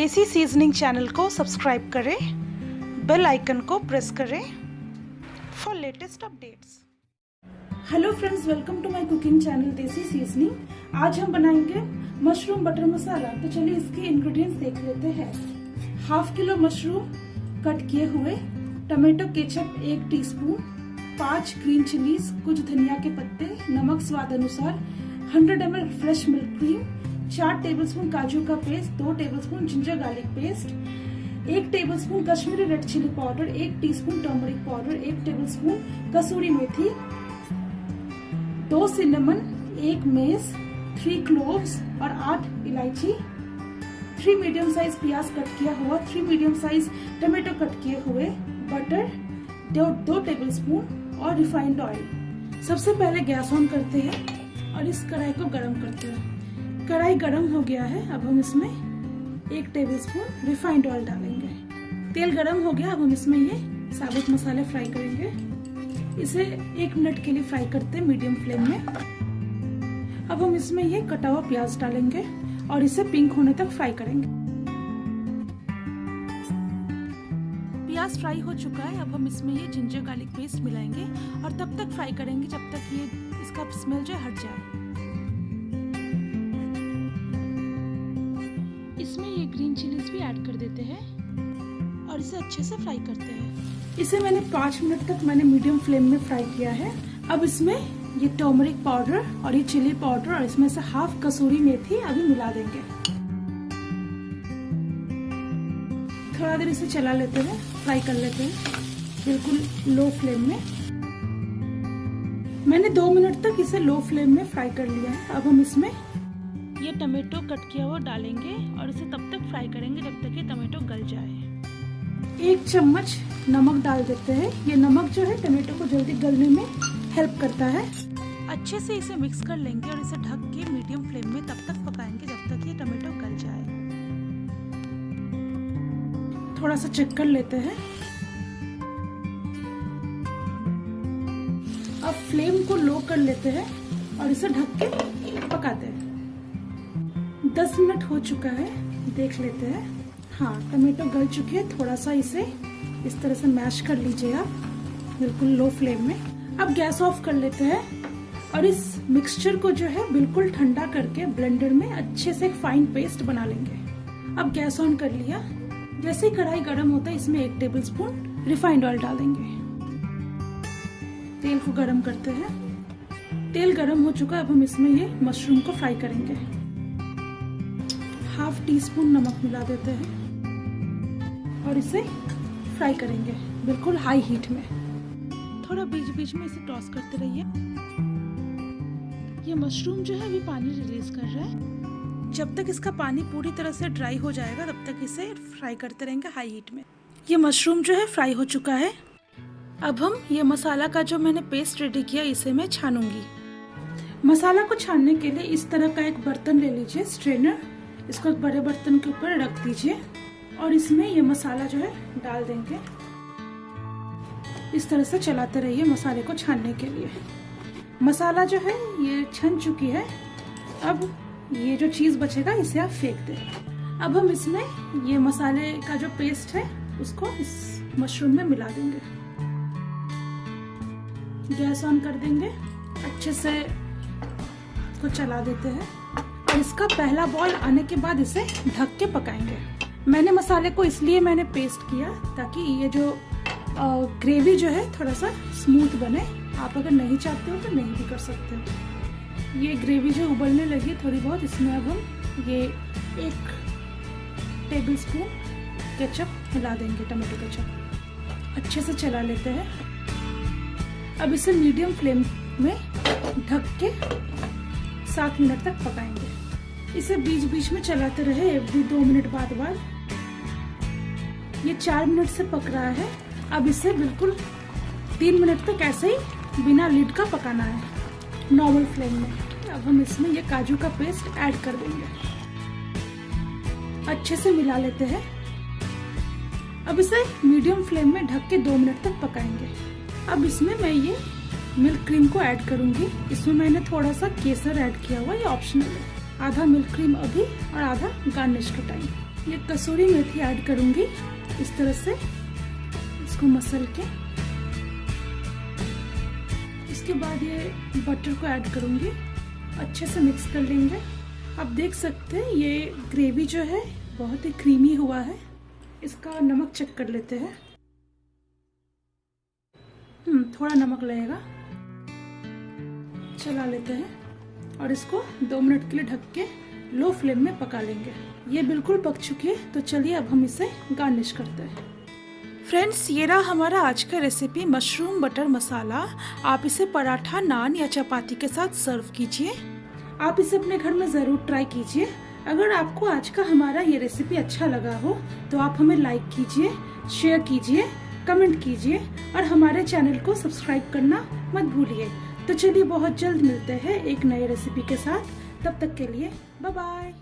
देसी seasoning channel को subscribe करें, बेल आइकन को प्रेस करें for latest updates. Hello friends, welcome to my cooking channel Desi seasoning. आज हम बनाएंगे मशरूम बटर मसाला। तो चलिए इसके इंग्रेडिएंट्स देख लेते हैं। हाफ किलो मशरूम कट किए हुए, tomato ketchup 1 teaspoon, 5 green chillies, कुछ धनिया के पत्ते, नमक स्वाद अनुसार, 100 ml fresh milk cream, 4 tablespoon काजू का paste, 2 tablespoon ginger garlic paste, 1 tablespoon Kashmiri red chilli powder, 1 teaspoon turmeric powder, 1 tablespoon कसूरी मेथी, 2 सिनेमन, 1 मेस, 3 क्लोव्स और 8 इलायची, 3 मीडियम साइज प्याज कट किया हुआ, 3 मीडियम साइज टमाटो कट किए हुए, बटर 2 टेबलस्पून और रिफाइंड ऑयल। सबसे पहले गैस ऑन करते हैं और इस कढ़ाई को गरम करते हैं। कढ़ाई गरम हो गया है, अब हम इसमें 1 टेबलस्पून रिफाइंड ऑयल डालेंगे। तेल गरम हो गया, अब हम इसमें ये साबुत मसाले फ्राई करेंगे। इसे 1 मिनट के लिए फ्राई करते हैं मीडियम फ्लेम में। अब हम इसमें ये कटा हुआ प्याज डालेंगे और इसे पिंक होने तक फ्राई करेंगे। प्याज फ्राई हो चुका है, अब हम इसमें ये जिंजर गार्लिक पेस्ट मिलाएंगे और तब तक फ्राई करेंगे जब तक ये इसका स्मेल जो हट जाए। इसमें ये ग्रीन चिलीज भी ऐड कर देते हैं और इसे अच्छे से फ्राई करते हैं। इसे मैंने 5 मिनट तक मीडियम फ्लेम में फ्राई किया है। अब इसमें ये टर्मरिक पाउडर और ये चिली पाउडर और इसमें से हाफ कसूरी मेथी अभी मिला देंगे। थोड़ा देर इसे चला लेते हैं, फ्राई कर लेते हैं बिल्कुल लो फ्लेम में। मैंने 2 मिनट तक इसे लो फ्लेम में फ्राई कर लिया है। अब हम इसमें ये टमाटो कट किया हुआ डालेंगे और इसे तब तक फ्राई करेंगे जब तक ये टमाटो गल जाए। 1 चम्मच नमक डाल देते हैं। ये नमक जो है टमाटो को जल्दी गलने में हेल्प करता है। अच्छे से इसे मिक्स कर लेंगे और इसे ढक के मीडियम फ्लेम में तब तक पकाएंगे जब तक ये टमाटो गल जाए। थोड़ा सा चेक कर लेते हैं। अब फ्लेम को लो कर लेते हैं और इसे ढक के पकाते हैं। 10 मिनट हो चुका है, देख लेते हैं। हाँ, टमाटो गल चुके हैं। थोड़ा सा इसे इस तरह से मैश कर लीजिए आप बिल्कुल लो फ्लेम में। अब गैस ऑफ कर लेते हैं और इस मिक्सचर को जो है बिल्कुल ठंडा करके ब्लेंडर में अच्छे से एक फाइन पेस्ट बना लेंगे। अब गैस ऑन कर लिया। जैसे ही कढ़ाई गर्म होता है इसमें 1 टेबलस्पून रिफाइंड ऑयल डालेंगे। तेल को गर्म करते हैं। तेल गर्म हो चुका है, अब हम इसमें ये मशरूम को फ्राई करेंगे। हाफ टीस्पून नमक मिला देते हैं और इसे फ्राई करेंगे बिल्कुल हाई हीट में। थोड़ा बीच बीच में इसे टॉस करते रहिए। ये मशरूम जो है अभी पानी रिलीज कर रहा है। जब तक इसका पानी पूरी तरह से ड्राई हो जाएगा तब तक इसे फ्राई करते रहेंगे हाई हीट में। ये मशरूम जो है फ्राई हो चुका है। अब हम ये मसाला का जो मैंने पेस्ट रेडी किया इसे मैं छानूंगी। मसाला को छानने के लिए इस तरह का एक बर्तन ले लीजिए, स्ट्रेनर। इसको एक बड़े बर्तन के ऊपर रख दीजिए और इसमें ये मसाला जो है डाल देंगे। इस तरह से चलाते रहिए मसाले को छानने के लिए। मसाला जो है ये छन चुकी है। अब ये जो चीज बचेगा इसे आप फेंक दें। अब हम इसमें ये मसाले का जो पेस्ट है उसको इस मशरूम में मिला देंगे। गैस ऑन कर देंगे, अच्छे से इसको चला देते हैं और इसका पहला बॉल आने के बाद इसे ढक के पकाएंगे। मैंने मसाले को इसलिए पेस्ट किया ताकि ये जो ग्रेवी जो है थोड़ा सा स्मूथ बने। आप अगर नहीं चाहते हो तो नहीं भी कर सकते हो। ये ग्रेवी जो उबलने लगी थोड़ी बहुत, इसमें अब हम ये 1 टेबलस्पून केचप मिला देंगे, टमाटो केचप। अच्छे से चला लेते हैं। अब इसे मीडियम फ्लेम में ढक के 7 मिनट तक पकाएंगे। इसे बीच बीच में चलाते रहे एवरी 2 मिनट बाद। ये 4 मिनट से पक रहा है। अब इसे बिल्कुल 3 मिनट तक ऐसे ही बिना लिड का पकाना है नॉर्मल फ्लेम में। अब हम इसमें ये काजू का पेस्ट ऐड कर देंगे। अच्छे से मिला लेते हैं। अब इसे मीडियम फ्लेम में ढक के 2 मिनट तक पकाएंगे। अब इसमें मैं ये मिल्क क्रीम को ऐड करूंगी। इसमें मैंने थोड़ा सा केसर ऐड किया हुआ, ये ऑप्शनल है। आधा मिल्क क्रीम अभी और आधा गार्निश के टाइम। ये कसूरी मेथी ऐड करूंगी इस तरह से, इसको मसल के। इसके बाद ये बटर को ऐड करूंगी, अच्छे से मिक्स कर लेंगे। आप देख सकते हैं ये ग्रेवी जो है बहुत ही क्रीमी हुआ है। इसका नमक चेक कर लेते हैं। थोड़ा नमक लगेगा, चला लेते हैं और इसको 2 मिनट के लिए ढक के लो फ्लेम में पका लेंगे। ये बिल्कुल पक चुकी है, तो चलिए अब हम इसे गार्निश करते हैं। फ्रेंड्स, ये रहा हमारा आज का रेसिपी मशरूम बटर मसाला। आप इसे पराठा, नान या चपाती के साथ सर्व कीजिए। आप इसे अपने घर में ज़रूर ट्राई कीजिए। अगर आपको आज का हमारा ये रेसिपी अच्छा लगा हो तो आप हमें लाइक कीजिए, शेयर कीजिए, कमेंट कीजिए और हमारे चैनल को सब्सक्राइब करना मत भूलिए। तो चलिए बहुत जल्द मिलते हैं एक नई रेसिपी के साथ। तब तक के लिए बाय बाय।